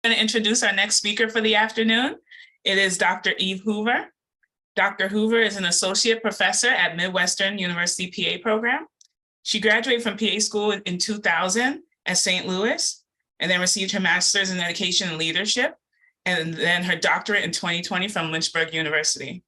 I'm going to introduce our next speaker for the afternoon. It is Dr. Eve Hoover. Dr. Hoover is an associate professor at Midwestern University PA Program. She graduated from PA school in 2000 at St. Louis, and then received her master's in education and leadership, and then her doctorate in 2020 from Lynchburg University.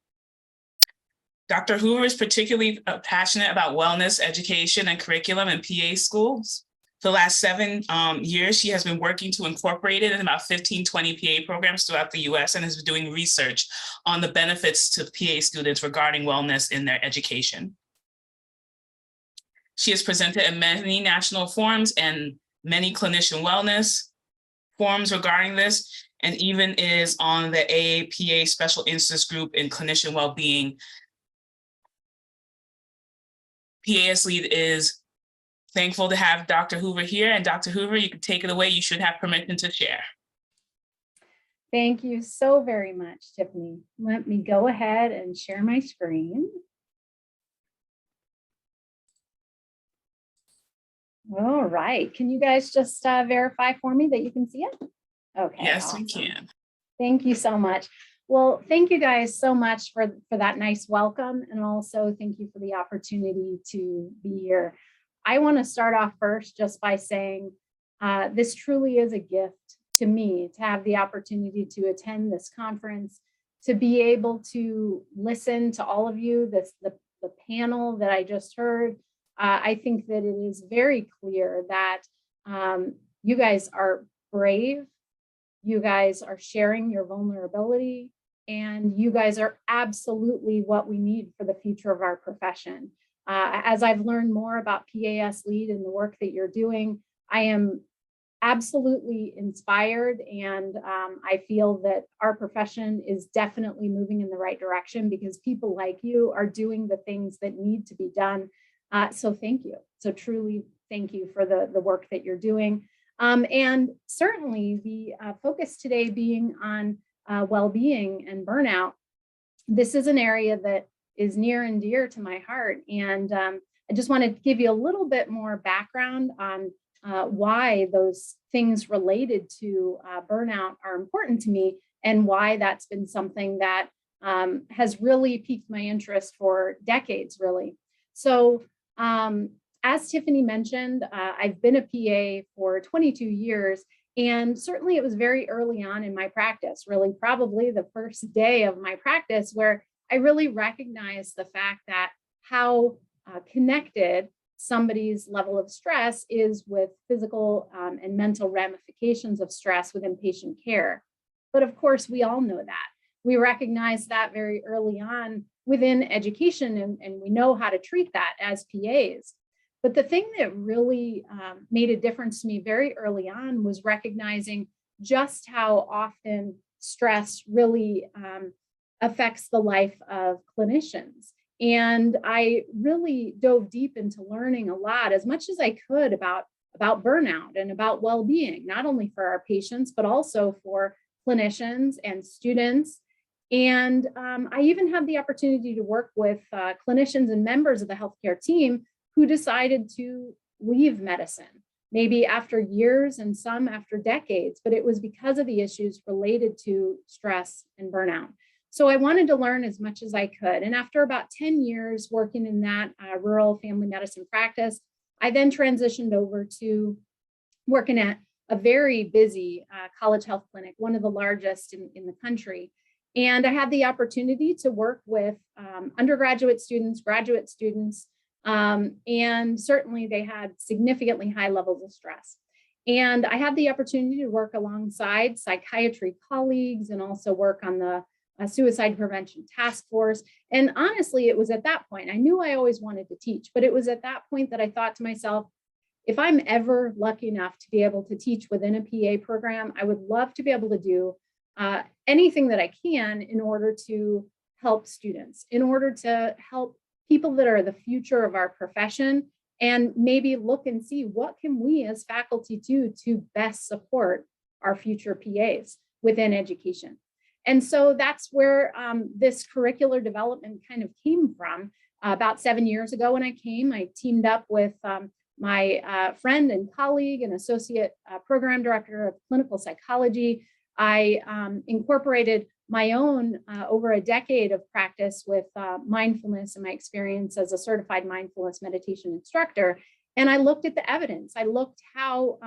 Dr. Hoover is particularly passionate about wellness, education, and curriculum in PA schools. For the last 7 years, she has been working to incorporate it in about 15, 20 PA programs throughout the US, and has been doing research on the benefits to PA students regarding wellness in their education. She has presented at many national forums and many clinician wellness forums regarding this, and even is on the AAPA Special Interest Group in Clinician Well-Being. PAS Lead is thankful to have Dr. Hoover here, and Dr. Hoover, you can take it away. You should have permission to share. Thank you so very much, Tiffany. Let me go ahead and share my screen. All right, can you guys just verify for me that you can see it? Okay. Yes, awesome. we can. Thank you so much. Well, thank you guys so much for that nice welcome, and also thank you for the opportunity to be here. I want to start off first just by saying this truly is a gift to me to have the opportunity to attend this conference, to be able to listen to all of you, the panel that I just heard. I think that it is very clear that you guys are brave, you guys are sharing your vulnerability, and you guys are absolutely what we need for the future of our profession. As I've learned more about PAS Lead and the work that you're doing, I am absolutely inspired, and I feel that our profession is definitely moving in the right direction because people like you are doing the things that need to be done. So thank you. So truly thank you for the work that you're doing. And certainly the focus today being on well-being and burnout. This is an area that is near and dear to my heart. And I just want to give you a little bit more background on why those things related to burnout are important to me, and why that's been something that has really piqued my interest for decades, really. So as Tiffany mentioned, I've been a PA for 22 years, and certainly it was very early on in my practice, really probably the first day of my practice, where I really recognized the fact that how connected somebody's level of stress is with physical and mental ramifications of stress within patient care. But of course, we all know that. We recognize that very early on within education, and we know how to treat that as PAs. But the thing that really made a difference to me very early on was recognizing just how often stress really affects the life of clinicians. And I really dove deep into learning a lot, as much as I could, about burnout and about well-being, not only for our patients, but also for clinicians and students. And I even had the opportunity to work with clinicians and members of the healthcare team who decided to leave medicine, maybe after years and some after decades, but it was because of the issues related to stress and burnout. So I wanted to learn as much as I could. And after about 10 years working in that rural family medicine practice, I then transitioned over to working at a very busy college health clinic, one of the largest in the country. And I had the opportunity to work with undergraduate students, graduate students, and certainly they had significantly high levels of stress. And I had the opportunity to work alongside psychiatry colleagues and also work on the suicide prevention task force. And honestly, it was at that point, I knew I always wanted to teach, but it was at that point that I thought to myself, if I'm ever lucky enough to be able to teach within a PA program, I would love to be able to do anything that I can in order to help students, in order to help people that are the future of our profession, and maybe look and see what can we as faculty do to best support our future PAs within education. And so that's where this curricular development kind of came from. About 7 years ago when I came, I teamed up with my friend and colleague and associate program director of clinical psychology. I incorporated my own over a decade of practice with mindfulness and my experience as a certified mindfulness meditation instructor. And I looked at the evidence. I looked how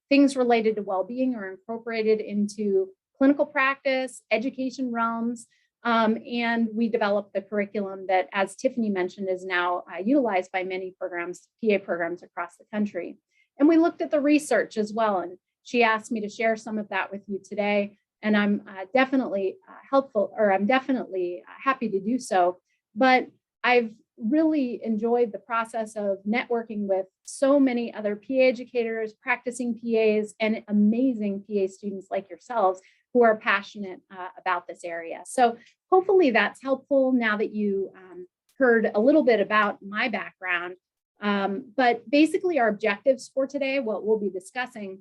things related to well-being are incorporated into clinical practice, education realms, and we developed the curriculum that, as Tiffany mentioned, is now utilized by many programs, PA programs across the country. And we looked at the research as well. And she asked me to share some of that with you today. And I'm definitely I'm definitely happy to do so. But I've really enjoyed the process of networking with so many other PA educators, practicing PAs, and amazing PA students like yourselves who are passionate about this area. So hopefully that's helpful now that you heard a little bit about my background. But basically our objectives for today, what we'll be discussing,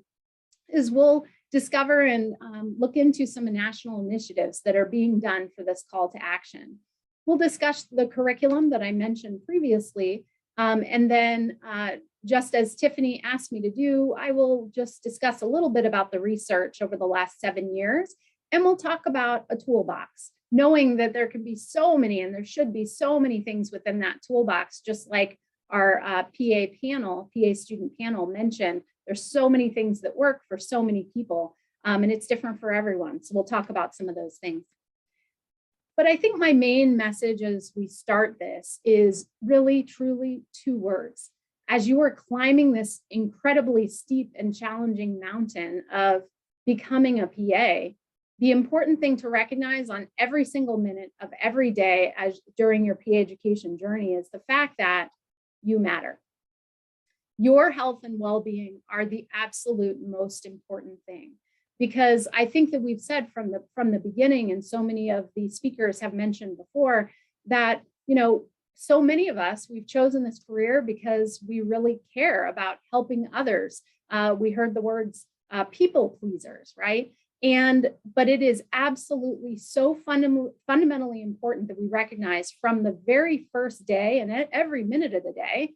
is we'll discover and look into some national initiatives that are being done for this call to action. We'll discuss the curriculum that I mentioned previously, and then just as Tiffany asked me to do, I will just discuss a little bit about the research over the last 7 years, and we'll talk about a toolbox, knowing that there can be so many, and there should be so many things within that toolbox, just like our PA student panel mentioned. There's so many things that work for so many people, and it's different for everyone. So we'll talk about some of those things. But I think my main message as we start this is really, truly 2 words. As you are climbing this incredibly steep and challenging mountain of becoming a PA, the important thing to recognize on every single minute of every day as during your PA education journey is the fact that you matter. Your health and well-being are the absolute most important thing. Because I think that we've said from the beginning, and so many of the speakers have mentioned before, that, you know, so many of us, we've chosen this career because we really care about helping others. We heard the words people pleasers, right? But it is absolutely so fundamentally important that we recognize from the very first day and at every minute of the day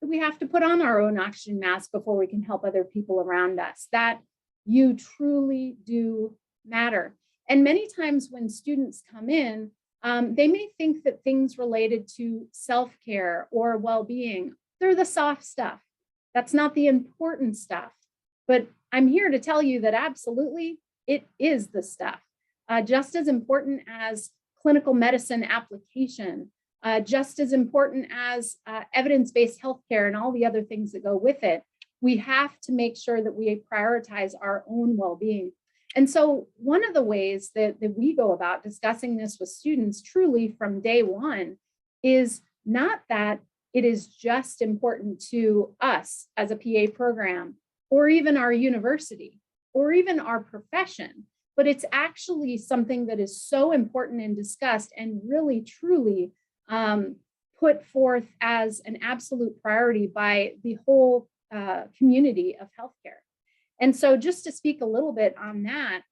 that we have to put on our own oxygen mask before we can help other people around us. That you truly do matter. And many times when students come in, they may think that things related to self-care or well-being, they're the soft stuff. That's not the important stuff. But I'm here to tell you that absolutely it is the stuff. Just as important as clinical medicine application, just as important as evidence-based healthcare and all the other things that go with it. We have to make sure that we prioritize our own well-being. And so one of the ways that we go about discussing this with students truly from day one is not that it is just important to us as a PA program, or even our university, or even our profession, but it's actually something that is so important and discussed and really truly put forth as an absolute priority by the whole community of healthcare. And so just to speak a little bit on that,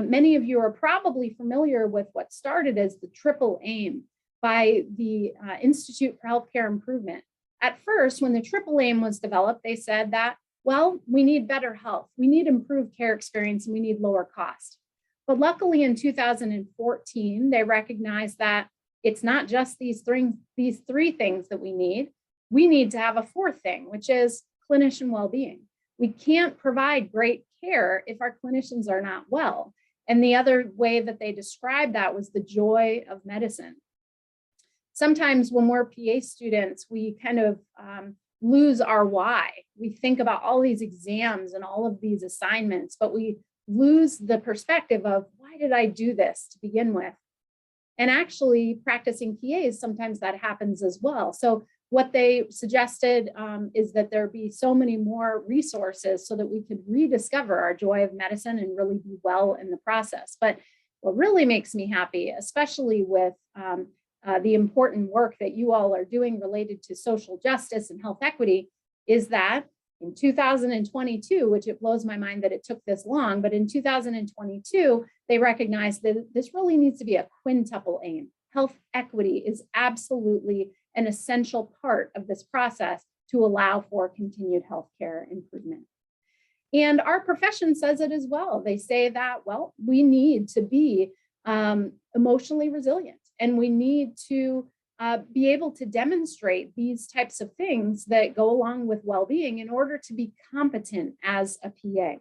many of you are probably familiar with what started as the triple aim by the Institute for Healthcare Improvement. At first, when the triple aim was developed, they said that, well, we need better health, we need improved care experience, and we need lower cost. But luckily in 2014, they recognized that it's not just these three things that we need to have a fourth thing, which is clinician well-being. We can't provide great care if our clinicians are not well. And the other way that they described that was the joy of medicine. Sometimes when we're PA students, we kind of lose our why. We think about all these exams and all of these assignments, but we lose the perspective of why did I do this to begin with? And actually practicing PAs, sometimes that happens as well. So what they suggested is that there be so many more resources so that we could rediscover our joy of medicine and really be well in the process. But what really makes me happy, especially with the important work that you all are doing related to social justice and health equity, is that in 2022, which it blows my mind that it took this long, but in 2022, they recognized that this really needs to be a quintuple aim. Health equity is absolutely an essential part of this process to allow for continued healthcare improvement. And our profession says it as well. They say that, well, we need to be emotionally resilient, and we need to be able to demonstrate these types of things that go along with well-being in order to be competent as a PA.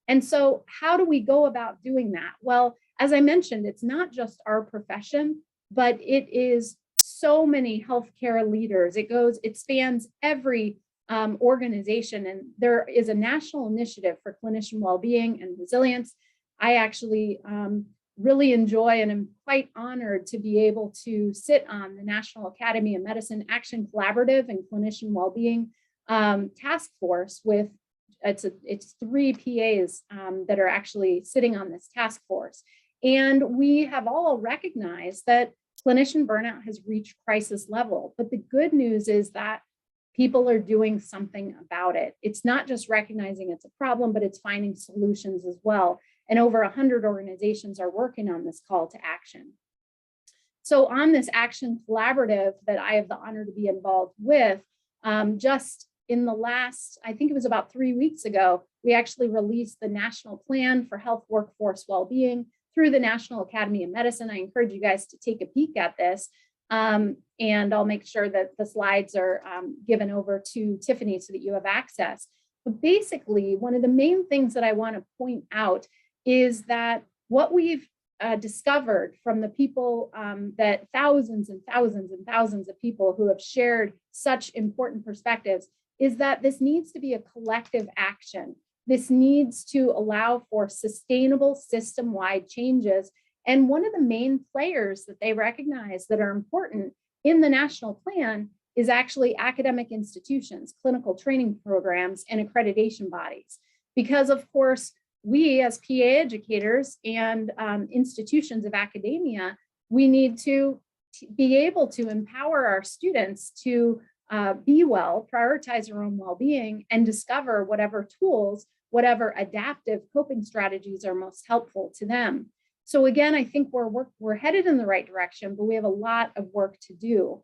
And so how do we go about doing that? Well, as I mentioned, it's not just our profession, but it is so many healthcare leaders. It spans every organization, and there is a national initiative for clinician well-being and resilience. I actually really enjoy and am quite honored to be able to sit on the National Academy of Medicine Action Collaborative and Clinician Well-Being Task Force with it's 3 PAs that are actually sitting on this task force. And we have all recognized that clinician burnout has reached crisis level. But the good news is that people are doing something about it. It's not just recognizing it's a problem, but it's finding solutions as well. And over 100 organizations are working on this call to action. So on this action collaborative that I have the honor to be involved with, just in the last, I think it was about 3 weeks ago, we actually released the National Plan for Health Workforce Wellbeing through the National Academy of Medicine. I encourage you guys to take a peek at this. And I'll make sure that the slides are given over to Tiffany so that you have access. But basically, one of the main things that I want to point out is that what we've discovered from the people that thousands and thousands and thousands of people who have shared such important perspectives is that this needs to be a collective action. This needs to allow for sustainable system-wide changes. And one of the main players that they recognize that are important in the national plan is actually academic institutions, clinical training programs, and accreditation bodies. Because of course, we as PA educators and institutions of academia, we need to be able to empower our students to be well, prioritize their own well-being, and discover whatever tools, whatever adaptive coping strategies are most helpful to them. So again, I think we're headed in the right direction, but we have a lot of work to do.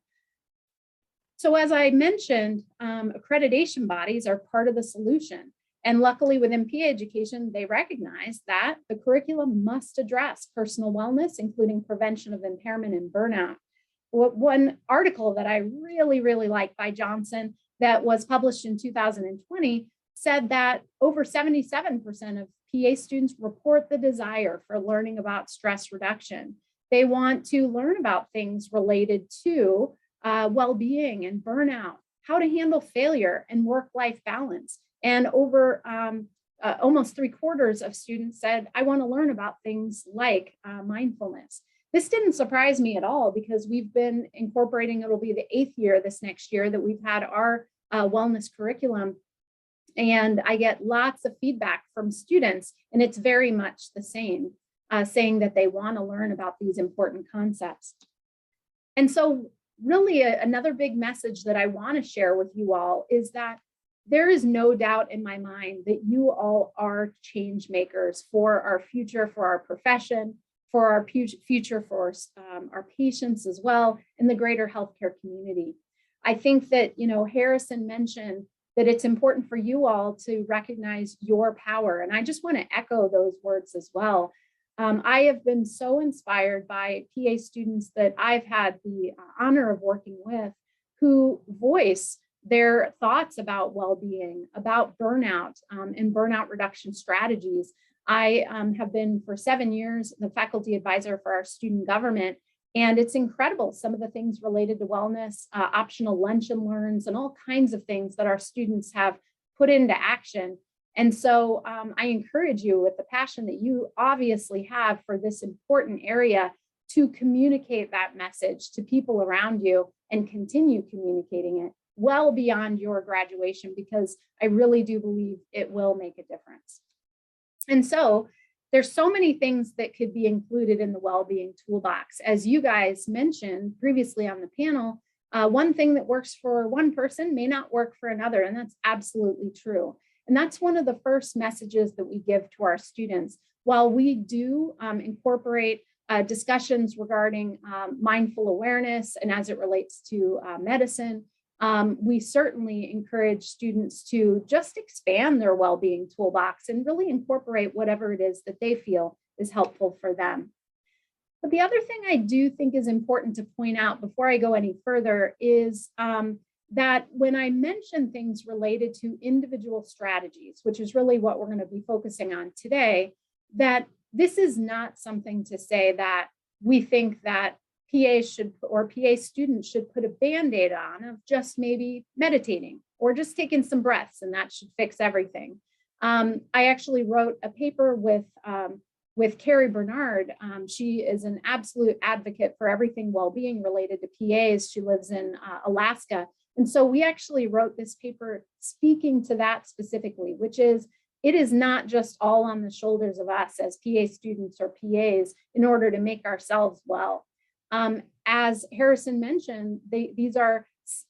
So as I mentioned, accreditation bodies are part of the solution. And luckily within PA education, they recognize that the curriculum must address personal wellness, including prevention of impairment and burnout. One article that I really, really like by Johnson that was published in 2020 said that over 77% of PA students report the desire for learning about stress reduction. They want to learn about things related to well-being and burnout, how to handle failure and work-life balance. And over almost 3/4 of students said, I want to learn about things like mindfulness. This didn't surprise me at all because we've been incorporating, it'll be the 8th year this next year that we've had our wellness curriculum. And I get lots of feedback from students, and it's very much the same, saying that they want to learn about these important concepts. And so really another big message that I want to share with you all is that there is no doubt in my mind that you all are change makers for our future, for our profession, for our future, for our patients as well, and the greater healthcare community. I think that, Harrison mentioned that it's important for you all to recognize your power. And I just want to echo those words as well. I have been so inspired by PA students that I've had the honor of working with who voice their thoughts about well-being, about burnout and burnout reduction strategies. I have been for 7 years the faculty advisor for our student government, and it's incredible some of the things related to wellness, optional lunch and learns, and all kinds of things that our students have put into action. And so I encourage you with the passion that you obviously have for this important area to communicate that message to people around you and continue communicating it well beyond your graduation, because I really do believe it will make a difference. And so there's so many things that could be included in the well-being toolbox. As you guys mentioned previously on the panel, one thing that works for one person may not work for another, and that's absolutely true. And that's one of the first messages that we give to our students. While we do incorporate discussions regarding mindful awareness and as it relates to medicine, We certainly encourage students to just expand their well-being toolbox and really incorporate whatever it is that they feel is helpful for them. But the other thing I do think is important to point out before I go any further is that when I mention things related to individual strategies, which is really what we're going to be focusing on today, that this is not something to say that we think that PAs should, or PA students should put a Band-Aid on of just maybe meditating or just taking some breaths and that should fix everything. I actually wrote a paper with Carrie Bernard. She is an absolute advocate for everything well-being related to PAs. She lives in Alaska. And so we actually wrote this paper speaking to that specifically, which is, it is not just all on the shoulders of us as PA students or PAs in order to make ourselves well. As Harrison mentioned, there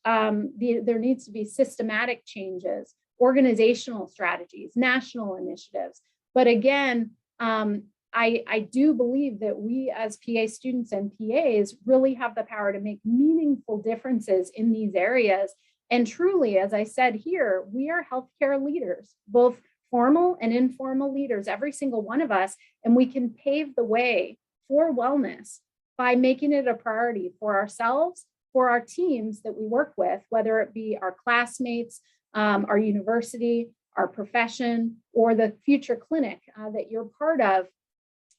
needs to be systematic changes, organizational strategies, national initiatives. But again, I do believe that we as PA students and PAs really have the power to make meaningful differences in these areas. And truly, as I said here, we are healthcare leaders, both formal and informal leaders, every single one of us, and we can pave the way for wellness by making it a priority for ourselves, for our teams that we work with, whether it be our classmates, our university, our profession, or the future clinic that you're part of.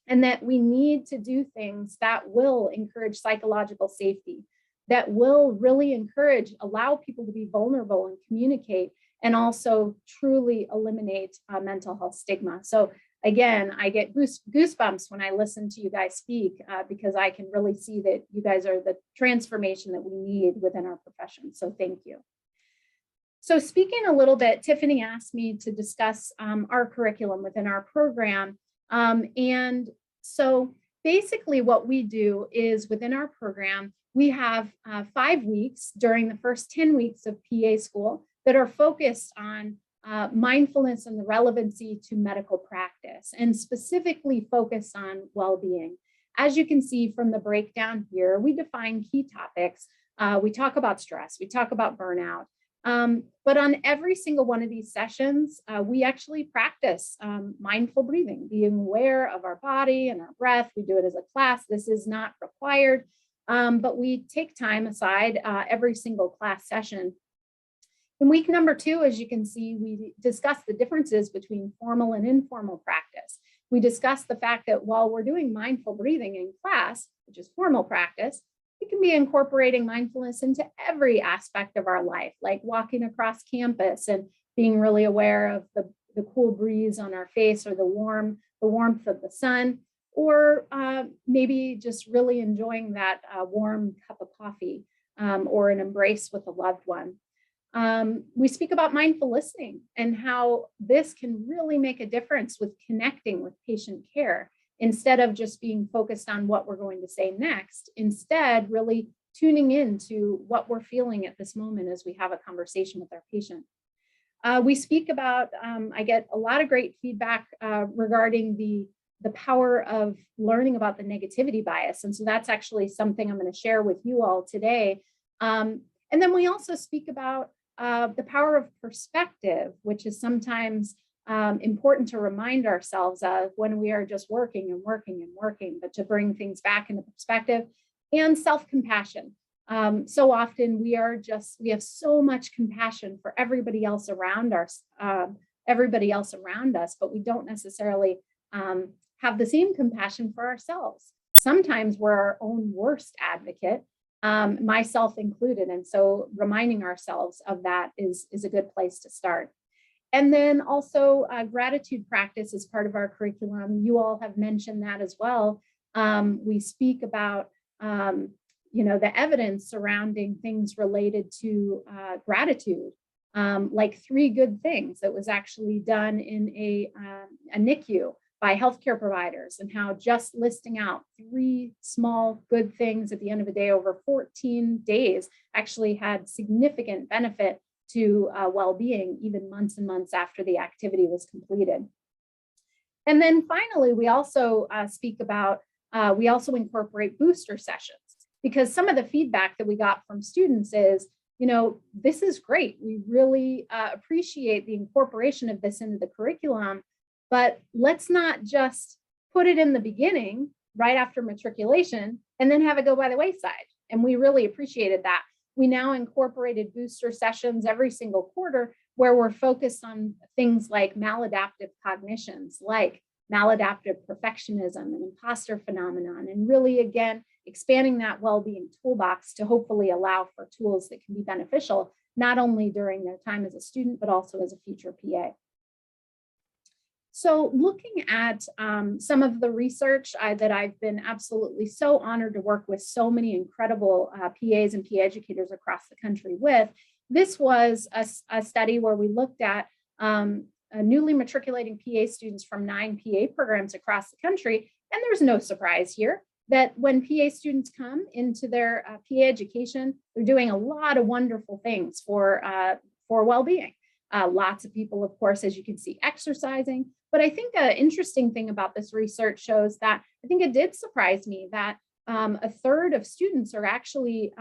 And that we need to do things that will encourage psychological safety, that will really allow people to be vulnerable and communicate, and also truly eliminate mental health stigma. So again, I get goosebumps when I listen to you guys speak because I can really see that you guys are the transformation that we need within our profession. So thank you. So speaking a little bit, Tiffany asked me to discuss our curriculum within our program. And so basically what we do is within our program, we have 5 weeks during the first 10 weeks of PA school that are focused on mindfulness and the relevancy to medical practice, and specifically focused on well-being. As you can see from the breakdown here, we define key topics. We talk about stress, we talk about burnout. But on every single one of these sessions, we actually practice mindful breathing, being aware of our body and our breath. We do it as a class. This is not required, but we take time aside every single class session. In week number 2, as you can see, we discuss the differences between formal and informal practice. We discuss the fact that while we're doing mindful breathing in class, which is formal practice, we can be incorporating mindfulness into every aspect of our life, like walking across campus and being really aware of the cool breeze on our face or the warmth of the sun, or maybe just really enjoying that warm cup of coffee or an embrace with a loved one. We speak about mindful listening and how this can really make a difference with connecting with patient care, instead of just being focused on what we're going to say next, instead really tuning in to what we're feeling at this moment as we have a conversation with our patient. We speak about, I get a lot of great feedback regarding the power of learning about the negativity bias. And so that's actually something I'm going to share with you all today. And then we also speak about the power of perspective, which is sometimes important to remind ourselves of when we are just working and working and working, but to bring things back into perspective, and self-compassion. So often we have so much compassion for everybody else around us, but we don't necessarily have the same compassion for ourselves. Sometimes we're our own worst advocate, myself included. And so reminding ourselves of that is a good place to start. And then also gratitude practice is part of our curriculum. You all have mentioned that as well. We speak about, the evidence surrounding things related to gratitude, like 3 good things that was actually done in a NICU by healthcare providers, and how just listing out 3 small good things at the end of the day over 14 days actually had significant benefit to well-being, even months and months after the activity was completed. And then finally, we also we also incorporate booster sessions, because some of the feedback that we got from students is this is great. We really appreciate the incorporation of this into the curriculum, but let's not just put it in the beginning right after matriculation and then have it go by the wayside. And we really appreciated that. We now incorporated booster sessions every single quarter where we're focused on things like maladaptive cognitions, like maladaptive perfectionism and imposter phenomenon, and really, again, expanding that well-being toolbox to hopefully allow for tools that can be beneficial, not only during their time as a student, but also as a future PA. So looking at some of the research that I've been absolutely so honored to work with so many incredible PAs and PA educators across the country with, this was a study where we looked at newly matriculating PA students from 9 PA programs across the country. And there's no surprise here that when PA students come into their PA education, they're doing a lot of wonderful things for well-being. Lots of people, of course, as you can see, exercising. But I think an interesting thing about this research shows that I think it did surprise me that a third of students are actually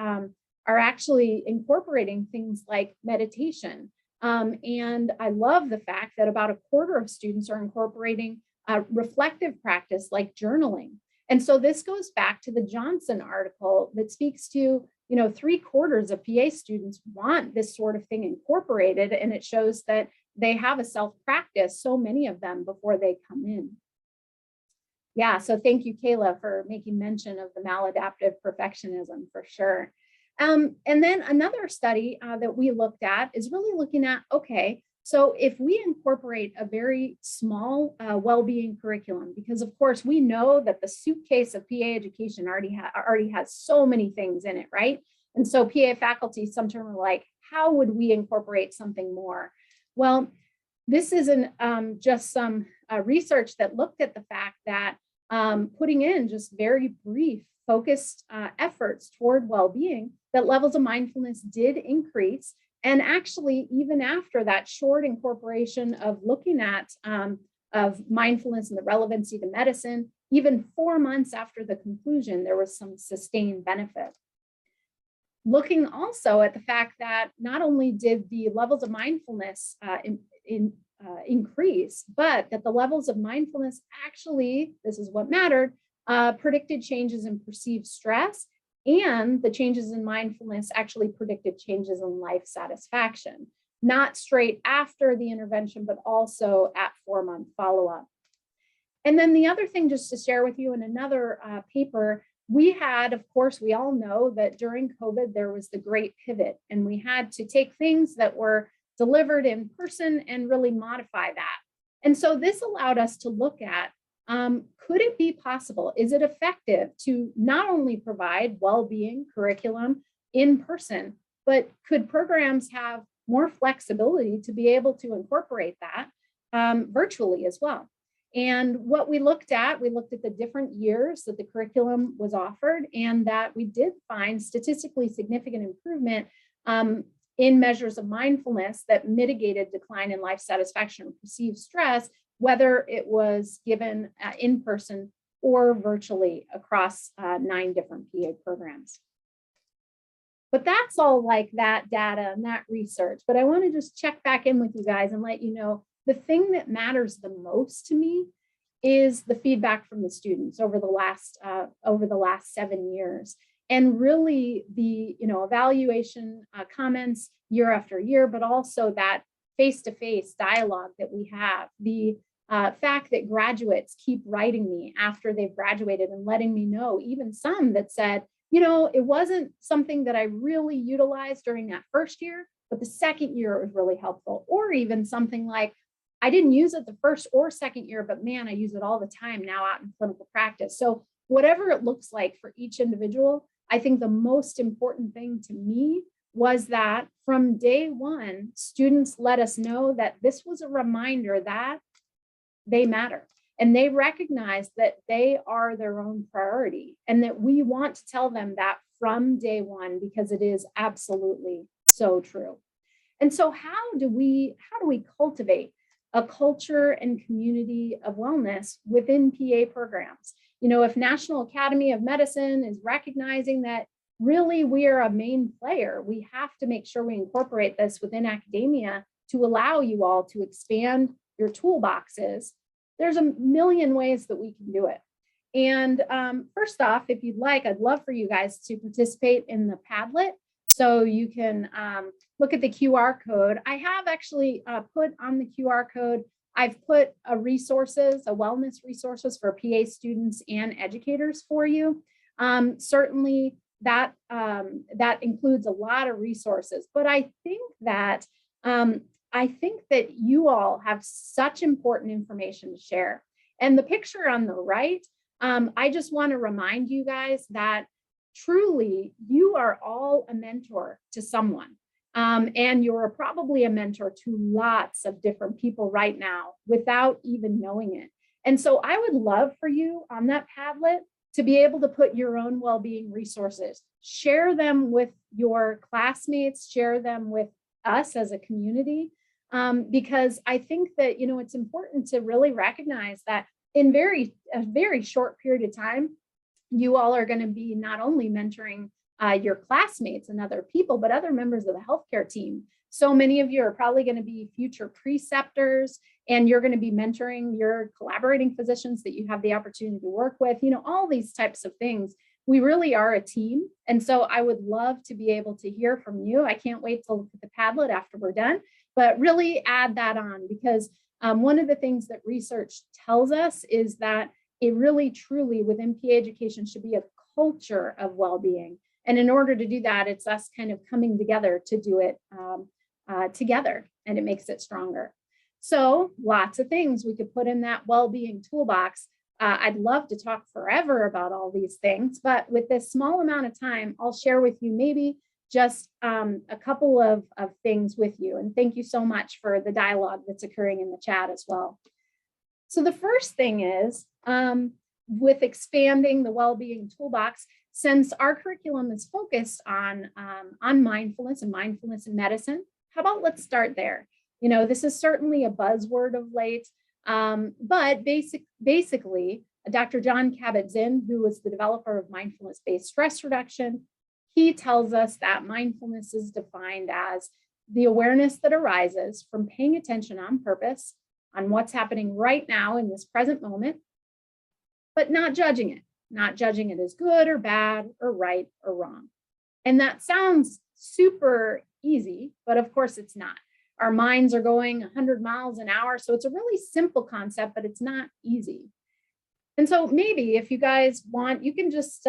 incorporating things like meditation. And I love the fact that about a quarter of students are incorporating reflective practice like journaling. And so this goes back to the Johnson article that speaks to, 3/4 of PA students want this sort of thing incorporated, and it shows that they have a self-practice, so many of them, before they come in. Yeah, so thank you, Kayla, for making mention of the maladaptive perfectionism for sure. And then another study that we looked at is really looking at, okay, so if we incorporate a very small well-being curriculum, because of course we know that the suitcase of PA education already has so many things in it, right? And so PA faculty sometimes are like, how would we incorporate something more? Well, this isn't just some research that looked at the fact that putting in just very brief focused efforts toward well-being, that levels of mindfulness did increase. And actually, even after that short incorporation of looking at of mindfulness and the relevancy to medicine, even 4 months after the conclusion, there was some sustained benefit. Looking also at the fact that not only did the levels of mindfulness increase, but that the levels of mindfulness actually, this is what mattered, predicted changes in perceived stress, and the changes in mindfulness actually predicted changes in life satisfaction, not straight after the intervention, but also at 4-month follow-up. And then the other thing, just to share with you in another paper, we had, of course, we all know that during COVID, there was the great pivot, and we had to take things that were delivered in person and really modify that. And so this allowed us to look at, could it be possible? Is it effective to not only provide well-being curriculum in person, but could programs have more flexibility to be able to incorporate that virtually as well? And what we looked at the different years that the curriculum was offered, and that we did find statistically significant improvement in measures of mindfulness that mitigated decline in life satisfaction or perceived stress, whether it was given in person or virtually across 9 different PA programs. But that's all like that data and that research. But I want to just check back in with you guys and let you know the thing that matters the most to me is the feedback from the students over the last 7 years. And really the evaluation comments year after year, but also that face-to-face dialogue that we have, the fact that graduates keep writing me after they've graduated and letting me know, even some that said, it wasn't something that I really utilized during that first year, but the second year it was really helpful. Or even something like, I didn't use it the first or second year, but man, I use it all the time now out in clinical practice. So whatever it looks like for each individual, I think the most important thing to me was that from day one, students let us know that this was a reminder that they matter. And they recognize that they are their own priority, and that we want to tell them that from day one, because it is absolutely so true. And so how do we cultivate a culture and community of wellness within PA programs? If National Academy of Medicine is recognizing that really we are a main player. We have to make sure we incorporate this within academia to allow you all to expand your toolboxes. There's a million ways that we can do it. And first off, if you'd like, I'd love for you guys to participate in the Padlet. So you can look at the QR code. I have actually put on the QR code, I've put resources, a wellness resources for PA students and educators for you. Certainly that includes a lot of resources, but I think that you all have such important information to share. And the picture on the right, I just want to remind you guys that truly you are all a mentor to someone. And you're probably a mentor to lots of different people right now without even knowing it. And so I would love for you on that Padlet to be able to put your own well-being resources, share them with your classmates, share them with us as a community, because I think that, you know, it's important to really recognize that in a very short period of time, you all are going to be not only mentoring your classmates and other people, but other members of the healthcare team. So many of you are probably going to be future preceptors, and you're going to be mentoring your collaborating physicians that you have the opportunity to work with, you know, all these types of things. We really are a team. And so I would love to be able to hear from you. I can't wait to look at the Padlet after we're done, but really add that on, because one of the things that research tells us is that it really truly within PA education should be a culture of well-being. And in order to do that, it's us kind of coming together to do it together, and it makes it stronger. So lots of things we could put in that well-being toolbox. I'd love to talk forever about all these things, but with this small amount of time, I'll share with you maybe just a couple of things with you. And thank you so much for the dialogue that's occurring in the chat as well. So the first thing is with expanding the well-being toolbox, since our curriculum is focused on mindfulness and mindfulness in medicine, how about let's start there? You know, this is certainly a buzzword of late, but basically, Dr. John Kabat-Zinn, who was the developer of mindfulness-based stress reduction, he tells us that mindfulness is defined as the awareness that arises from paying attention on purpose on what's happening right now in this present moment, but not judging it as good or bad or right or wrong. And that sounds super easy, but of course it's not. Our minds are going 100 miles an hour. So it's a really simple concept, but it's not easy. And so maybe if you guys want, you can just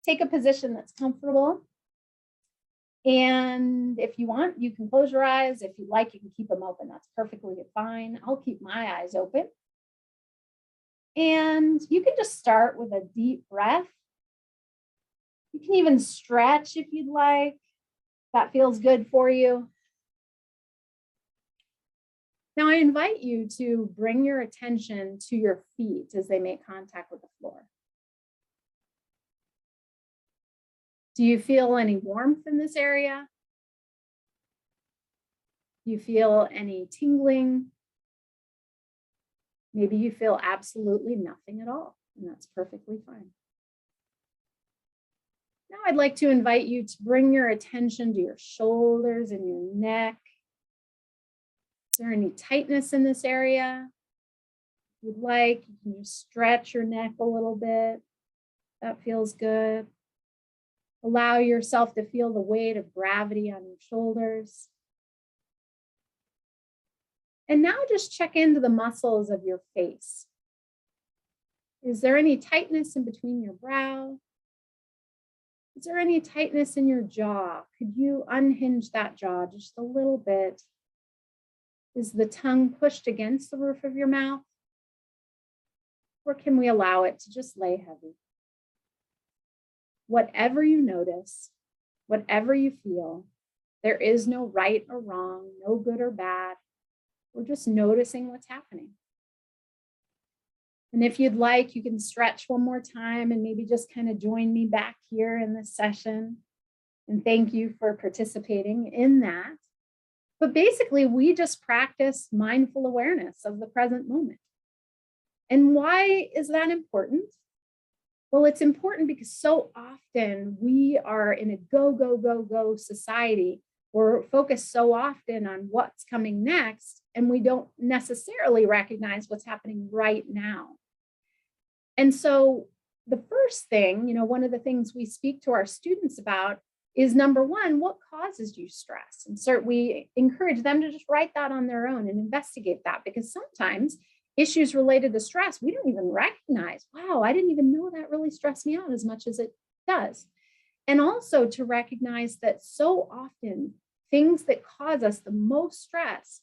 take a position that's comfortable. And if you want, you can close your eyes. If you like, you can keep them open. That's perfectly fine. I'll keep my eyes open. And you can just start with a deep breath. You can even stretch if you'd like. That feels good for you. Now I invite you to bring your attention to your feet as they make contact with the floor. Do you feel any warmth in this area? Do you feel any tingling? Maybe you feel absolutely nothing at all, and that's perfectly fine. Now I'd like to invite you to bring your attention to your shoulders and your neck. Is there any tightness in this area? If you'd like, you can just stretch your neck a little bit. That feels good. Allow yourself to feel the weight of gravity on your shoulders. And now just check into the muscles of your face. Is there any tightness in between your brow? Is there any tightness in your jaw? Could you unhinge that jaw just a little bit? Is the tongue pushed against the roof of your mouth? Or can we allow it to just lay heavy? Whatever you notice, whatever you feel, there is no right or wrong, no good or bad. We're just noticing what's happening. And if you'd like, you can stretch one more time and maybe just kind of join me back here in this session. And thank you for participating in that. But basically, we just practice mindful awareness of the present moment. And why is that important? Well, it's important because so often we are in a go, go, go, go society. We're focused so often on what's coming next, and we don't necessarily recognize what's happening right now. And so the first thing, one of the things we speak to our students about is, number one, what causes you stress? And so we encourage them to just write that on their own and investigate that, because sometimes issues related to stress, we don't even recognize, wow, I didn't even know that really stressed me out as much as it does. And also to recognize that so often things that cause us the most stress,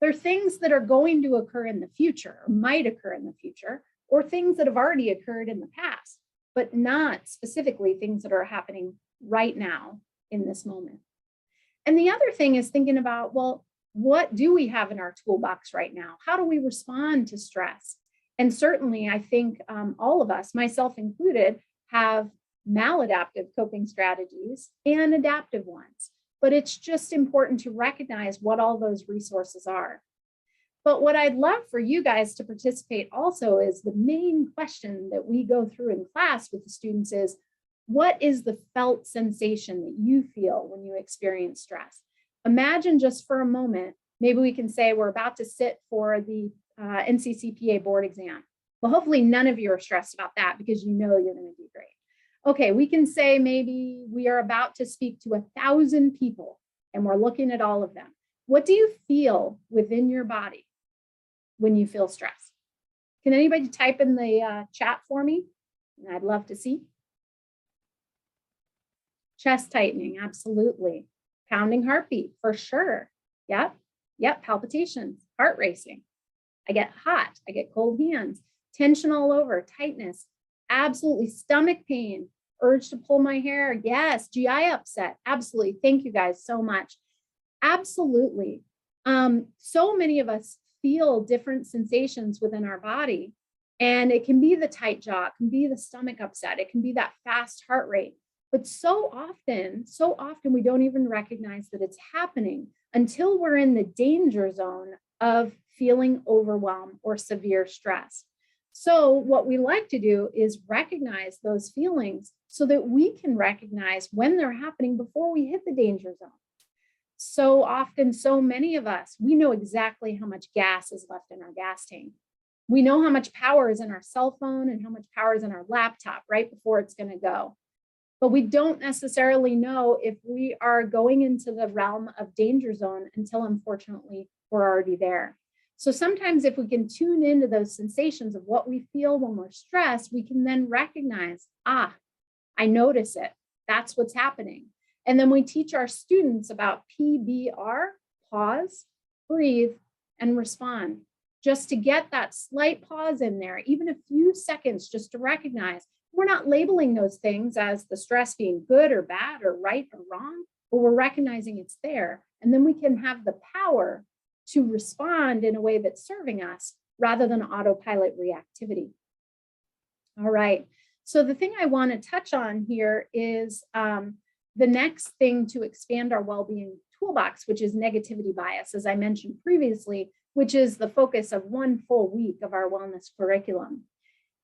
they're things that are going to occur in the future or might occur in the future, or things that have already occurred in the past, but not specifically things that are happening right now in this moment. And the other thing is thinking about, well, what do we have in our toolbox right now? How do we respond to stress? And certainly, I think all of us, myself included, have maladaptive coping strategies and adaptive ones. But it's just important to recognize what all those resources are. But what I'd love for you guys to participate also is the main question that we go through in class with the students is, what is the felt sensation that you feel when you experience stress? Imagine just for a moment, maybe we can say we're about to sit for the NCCPA board exam. Well, hopefully none of you are stressed about that because you know you're going to do great. Okay, we can say maybe we are about to speak to 1,000 people and we're looking at all of them. What do you feel within your body when you feel stress? Can anybody type in the chat for me? And I'd love to see. Chest tightening, absolutely. Pounding heartbeat, for sure. Yep, palpitations, heart racing. I get hot, I get cold hands, tension all over, tightness, absolutely. Stomach pain, urge to pull my hair, yes. GI upset, absolutely. Thank you guys so much. Absolutely. So many of us feel different sensations within our body, and it can be the tight jaw, it can be the stomach upset, it can be that fast heart rate. But so often we don't even recognize that it's happening until we're in the danger zone of feeling overwhelmed or severe stress. So what we like to do is recognize those feelings so that we can recognize when they're happening before we hit the danger zone. So often, so many of us, we know exactly how much gas is left in our gas tank. We know how much power is in our cell phone and how much power is in our laptop right before it's going to go. But we don't necessarily know if we are going into the realm of danger zone until, unfortunately, we're already there. So sometimes if we can tune into those sensations of what we feel when we're stressed, we can then recognize, I notice it. That's what's happening. And then we teach our students about PBR, pause, breathe, and respond. Just to get that slight pause in there, even a few seconds, just to recognize. We're not labeling those things as the stress being good or bad or right or wrong, but we're recognizing it's there. And then we can have the power to respond in a way that's serving us rather than autopilot reactivity. All right. So the thing I want to touch on here is the next thing to expand our well-being toolbox, which is negativity bias, as I mentioned previously, which is the focus of one full week of our wellness curriculum.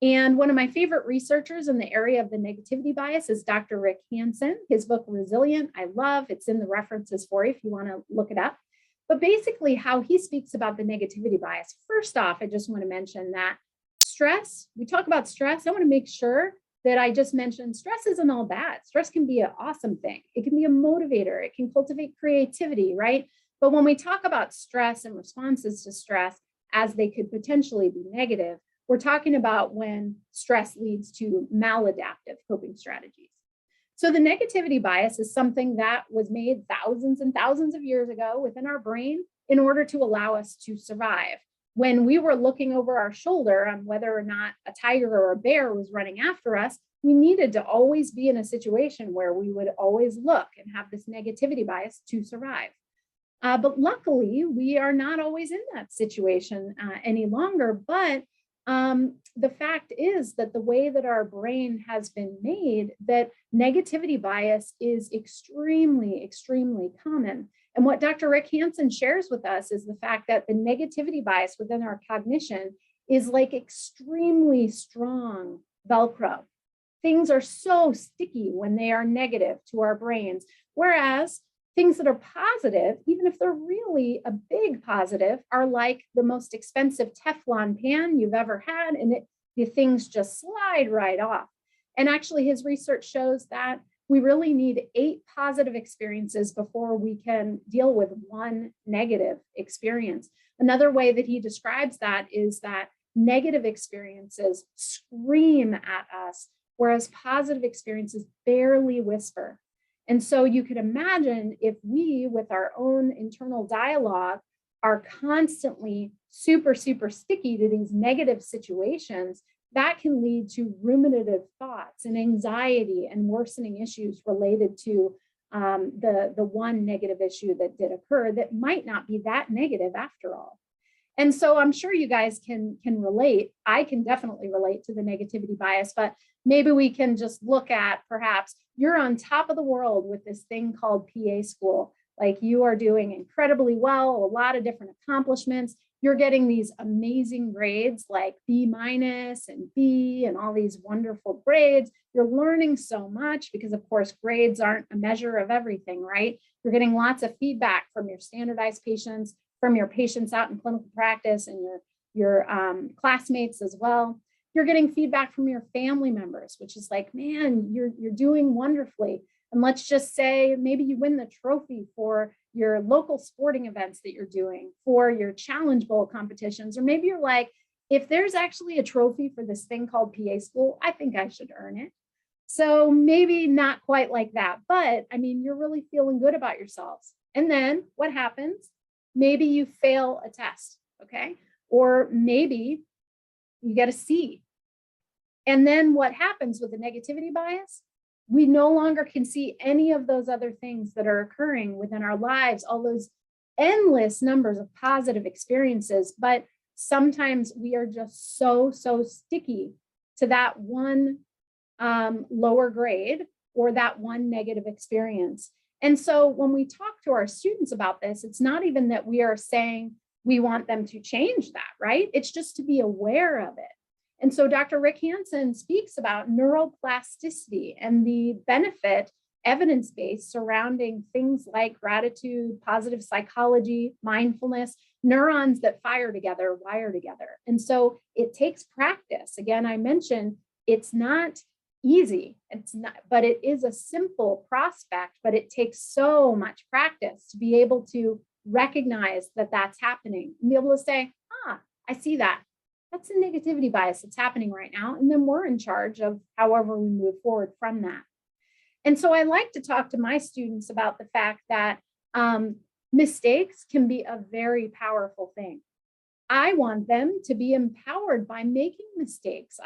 And one of my favorite researchers in the area of the negativity bias is Dr. Rick Hansen. His book, Resilient, I love. It's in the references for you if you want to look it up. But basically how he speaks about the negativity bias. First off, I just want to mention that stress, we talk about stress. I want to make sure that I just mentioned stress isn't all bad. Stress can be an awesome thing. It can be a motivator. It can cultivate creativity, right? But when we talk about stress and responses to stress as they could potentially be negative, we're talking about when stress leads to maladaptive coping strategies. So the negativity bias is something that was made thousands and thousands of years ago within our brain in order to allow us to survive. When we were looking over our shoulder on whether or not a tiger or a bear was running after us, we needed to always be in a situation where we would always look and have this negativity bias to survive. But luckily, we are not always in that situation any longer. But the fact is that the way that our brain has been made, that negativity bias is extremely, extremely common. And what Dr. Rick Hansen shares with us is the fact that the negativity bias within our cognition is like extremely strong Velcro. things are so sticky when they are negative to our brains. Whereas things that are positive, even if they're really a big positive, are like the most expensive Teflon pan you've ever had, and the things just slide right off. And actually, his research shows that we really need 8 positive experiences before we can deal with 1 negative experience. Another way that he describes that is that negative experiences scream at us, whereas positive experiences barely whisper. And so you could imagine if we, with our own internal dialogue, are constantly super, super sticky to these negative situations, that can lead to ruminative thoughts and anxiety and worsening issues related to the one negative issue that did occur that might not be that negative after all. And so I'm sure you guys can relate. I can definitely relate to the negativity bias, but maybe we can just look at, perhaps you're on top of the world with this thing called PA school. Like, you are doing incredibly well, a lot of different accomplishments. You're getting these amazing grades like B- and B and all these wonderful grades. You're learning so much because, of course, grades aren't a measure of everything, right? You're getting lots of feedback from your standardized patients, from your patients out in clinical practice, and your classmates as well. You're getting feedback from your family members, which is like, man, you're doing wonderfully. And let's just say maybe you win the trophy for your local sporting events that you're doing, for your Challenge Bowl competitions, or maybe you're like, if there's actually a trophy for this thing called PA school, I think I should earn it. So maybe not quite like that, but I mean, you're really feeling good about yourselves. And then what happens? Maybe you fail a test, okay? Or maybe you get a C. And then what happens with the negativity bias? We no longer can see any of those other things that are occurring within our lives, all those endless numbers of positive experiences, but sometimes we are just so sticky to that one lower grade or that one negative experience. And so when we talk to our students about this, it's not even that we are saying we want them to change that, right? It's just to be aware of it. And so Dr. Rick Hansen speaks about neuroplasticity and the benefit, evidence-based, surrounding things like gratitude, positive psychology, mindfulness, neurons that fire together, wire together. And so it takes practice. Again, I mentioned it's not easy, but it is a simple prospect, but it takes so much practice to be able to recognize that that's happening and be able to say, I see that. That's a negativity bias that's happening right now. And then we're in charge of however we move forward from that. And so I like to talk to my students about the fact that mistakes can be a very powerful thing. I want them to be empowered by making mistakes.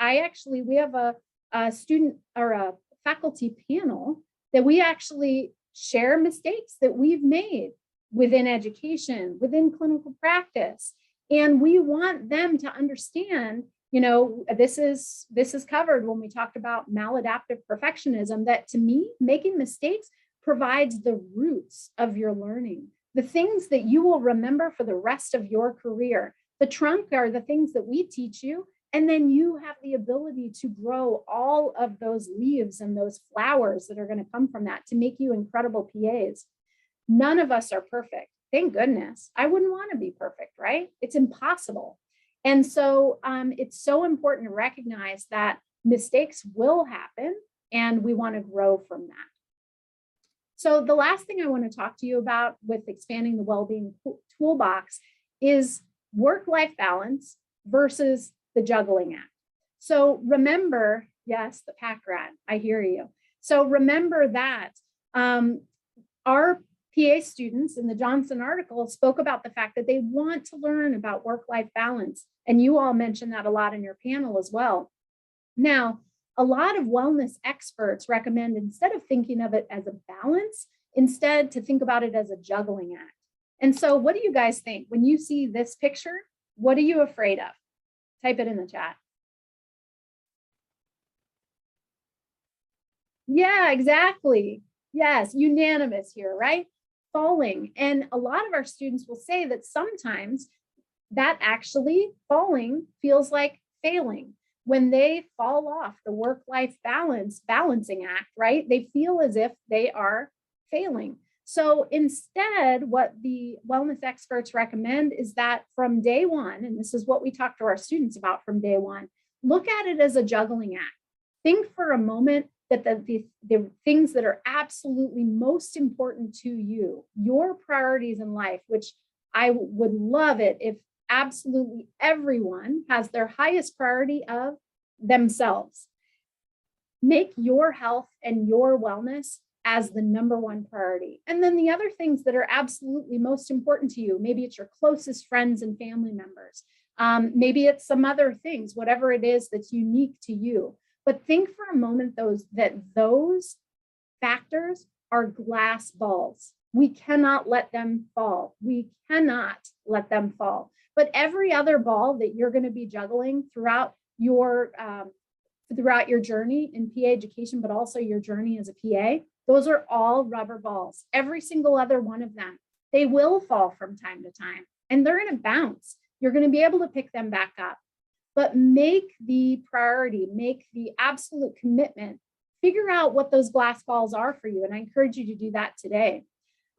We have a student or a faculty panel that we actually share mistakes that we've made within education, within clinical practice. And we want them to understand, this is covered when we talked about maladaptive perfectionism, that to me, making mistakes provides the roots of your learning, the things that you will remember for the rest of your career. The trunk are the things that we teach you, and then you have the ability to grow all of those leaves and those flowers that are going to come from that to make you incredible PAs. None of us are perfect. Thank goodness. I wouldn't want to be perfect, right? It's impossible. And so it's so important to recognize that mistakes will happen and we want to grow from that. So the last thing I want to talk to you about with expanding the well-being toolbox is work-life balance versus the juggling act. So remember, yes, the pack rat, I hear you. So remember that our PA students in the Johnson article spoke about the fact that they want to learn about work-life balance. And you all mentioned that a lot in your panel as well. Now, a lot of wellness experts recommend, instead of thinking of it as a balance, instead to think about it as a juggling act. And so what do you guys think? When you see this picture, what are you afraid of? Type it in the chat. Yeah, exactly. Yes, unanimous here, right? Falling. And a lot of our students will say that sometimes that actually falling feels like failing. when they fall off the work-life balancing act, right? They feel as if they are failing. So instead, what the wellness experts recommend is that from day one, and this is what we talk to our students about from day one, look at it as a juggling act. Think for a moment that the things that are absolutely most important to you, your priorities in life, which I would love it if absolutely everyone has their highest priority of themselves. Make your health and your wellness as the #1 priority. And then the other things that are absolutely most important to you, maybe it's your closest friends and family members. Maybe it's some other things, whatever it is that's unique to you. But think for a moment that those factors are glass balls. We cannot let them fall. We cannot let them fall. But every other ball that you're going to be juggling throughout your journey in PA education, but also your journey as a PA, those are all rubber balls. Every single other one of them. They will fall from time to time, and they're going to bounce. You're going to be able to pick them back up. But make the priority, make the absolute commitment, figure out what those glass balls are for you. And I encourage you to do that today.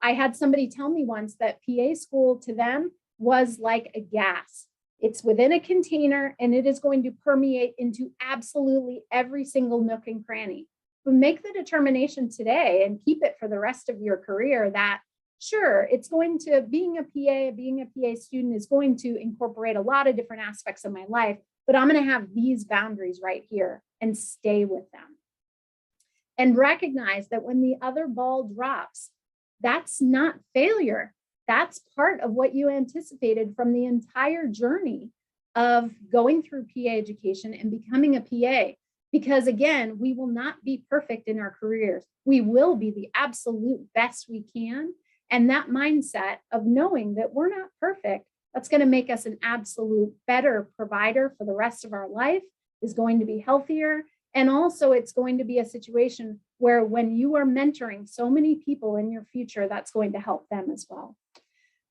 I had somebody tell me once that PA school to them was like a gas. It's within a container and it is going to permeate into absolutely every single nook and cranny. But make the determination today and keep it for the rest of your career that sure, it's going to, being a PA student is going to incorporate a lot of different aspects of my life, but I'm going to have these boundaries right here and stay with them. And recognize that when the other ball drops, that's not failure. That's part of what you anticipated from the entire journey of going through PA education and becoming a PA. Because again, we will not be perfect in our careers. We will be the absolute best we can. And that mindset of knowing that we're not perfect, that's going to make us an absolute better provider for the rest of our life, is going to be healthier. And also it's going to be a situation where when you are mentoring so many people in your future, that's going to help them as well.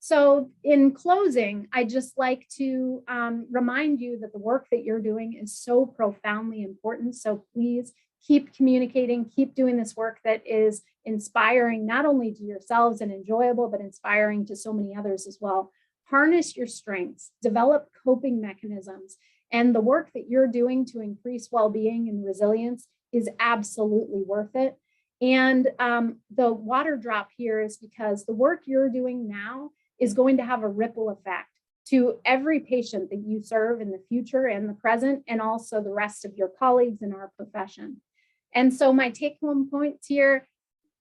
So in closing, I just like to remind you that the work that you're doing is so profoundly important. So please keep communicating, keep doing this work that is inspiring, not only to yourselves and enjoyable, but inspiring to so many others as well. Harness your strengths, develop coping mechanisms, and the work that you're doing to increase well-being and resilience is absolutely worth it. And the water drop here is because the work you're doing now is going to have a ripple effect to every patient that you serve in the future and the present, and also the rest of your colleagues in our profession. And so my take-home points here,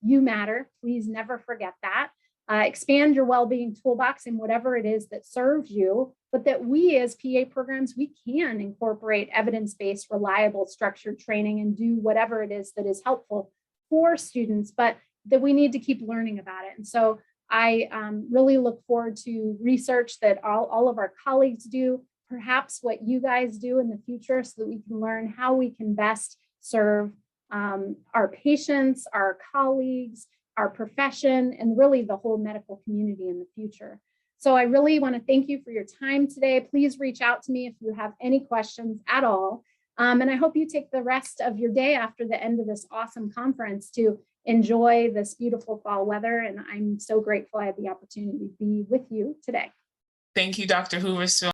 you matter. Please never forget that. Expand your well-being toolbox in whatever it is that serves you, but that we as PA programs, we can incorporate evidence-based, reliable, structured training and do whatever it is that is helpful for students, but that we need to keep learning about it. And so I really look forward to research that all of our colleagues do, perhaps what you guys do in the future, so that we can learn how we can best serve our patients, our colleagues, our profession, and really the whole medical community in the future. So I really want to thank you for your time today. Please reach out to me if you have any questions at all. And I hope you take the rest of your day after the end of this awesome conference to enjoy this beautiful fall weather. And I'm so grateful I had the opportunity to be with you today. Thank you, Dr. Hoover.